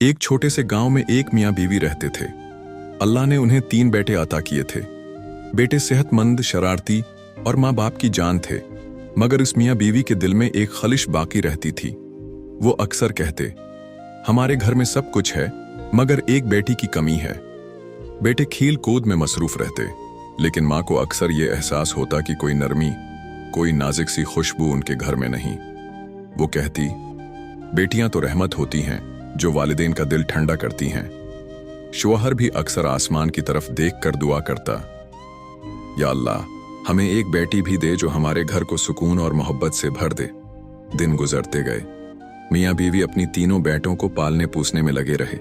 एक छोटे से गांव में एक मियाँ बीवी रहते थे। अल्लाह ने उन्हें 3 बेटे अता किए थे। बेटे सेहतमंद, शरारती और माँ बाप की जान थे, मगर इस मियाँ बीवी के दिल में एक खलिश बाकी रहती थी। वो अक्सर कहते, हमारे घर में सब कुछ है मगर एक बेटी की कमी है। बेटे खेल कूद में मसरूफ रहते, लेकिन माँ को अक्सर ये एहसास होता कि कोई नरमी, कोई नाजुक सी खुशबू उनके घर में नहीं। वो कहती, बेटियां तो रहमत होती हैं जो वालिदैन का दिल ठंडा करती हैं। शौहर भी अक्सर आसमान की तरफ देखकर दुआ करता, या अल्लाह, हमें एक बेटी भी दे जो हमारे घर को सुकून और मोहब्बत से भर दे। दिन गुजरते गए। मियाँ बीवी अपनी तीनों बेटों को पालने पोसने में लगे रहे,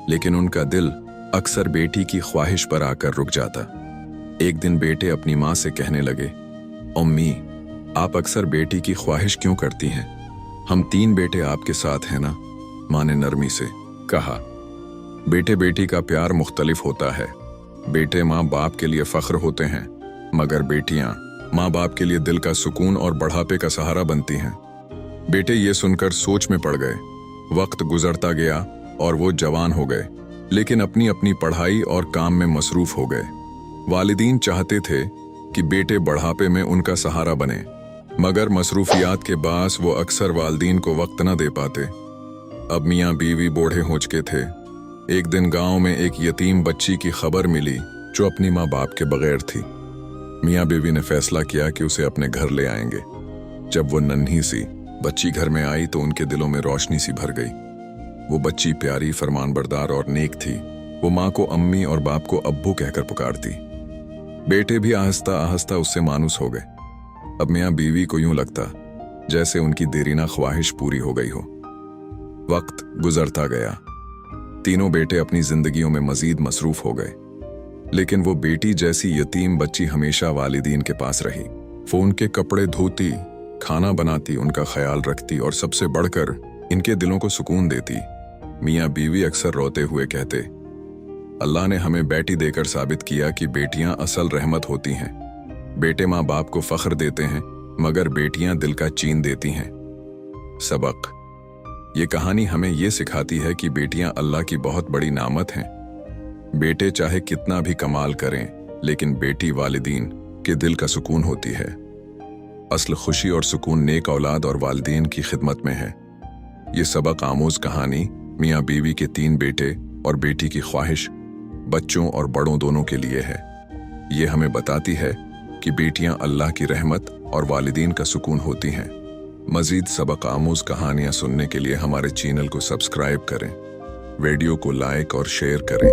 लेकिन उनका दिल अक्सर बेटी की ख्वाहिश पर आकर रुक जाता। एक दिन बेटे अपनी माँ से कहने लगे, अम्मी, आप अक्सर बेटी की ख्वाहिश क्यों करती हैं? हम 3 बेटे आपके साथ हैं ना? माँ ने नरमी से कहा, बेटे बेटी का प्यार मुख्तलिफ होता है। बेटे माँ बाप के लिए फख्र होते हैं, मगर बेटियां माँ बाप के लिए दिल का सुकून और बढ़ापे का सहारा बनती हैं। बेटे ये सुनकर सोच में पड़ गए। वक्त गुजरता गया और वो जवान हो गए, लेकिन अपनी अपनी पढ़ाई और काम में मसरूफ हो गए। वालिदीन चाहते थे कि बेटे बढ़ापे में उनका सहारा बने, मगर मसरूफियात के बास वो अक्सर वालिदीन को वक्त न दे पाते। अब मियाँ बीवी बूढ़े हो चुके थे। एक दिन गांव में एक यतीम बच्ची की खबर मिली जो अपनी माँ बाप के बगैर थी। मियाँ बीवी ने फैसला किया कि उसे अपने घर ले आएंगे। जब वो नन्ही सी बच्ची घर में आई तो उनके दिलों में रोशनी सी भर गई। वो बच्ची प्यारी, फरमानबरदार और नेक थी। वो माँ को अम्मी और बाप को अब्बू कहकर पुकारती। बेटे भी आहिस्ता आहिस्ता उससे मानूस हो गए। अब मियाँ बीवी को यूं लगता जैसे उनकी देरीना ख्वाहिश पूरी हो गई हो। वक्त गुजरता गया। तीनों बेटे अपनी जिंदगियों में मजीद मसरूफ हो गए, लेकिन वो बेटी जैसी यतीम बच्ची हमेशा वालिदीन के पास रही। वो उनके कपड़े धोती, खाना बनाती, उनका ख्याल रखती और सबसे बढ़कर इनके दिलों को सुकून देती। मियाँ बीवी अक्सर रोते हुए कहते, अल्लाह ने हमें बेटी देकर साबित किया कि बेटियां असल रहमत होती हैं। बेटे माँ बाप को फख्र देते हैं, मगर बेटियां दिल का चैन देती हैं। सबक: ये कहानी हमें ये सिखाती है कि बेटियां अल्लाह की बहुत बड़ी नामत हैं। बेटे चाहे कितना भी कमाल करें, लेकिन बेटी वालिदीन के दिल का सुकून होती है। असल खुशी और सुकून नेक औलाद और वालिदीन की खिदमत में है। ये सबक आमूज कहानी मियाँ बीवी के 3 बेटे और बेटी की ख्वाहिश बच्चों और बड़ों दोनों के लिए है। ये हमें बताती है कि बेटियां अल्लाह की रहमत और वालिदीन का सुकून होती हैं। मजीद सबक आमूज कहानियां सुनने के लिए हमारे चैनल को सब्सक्राइब करें, वीडियो को लाइक और शेयर करें।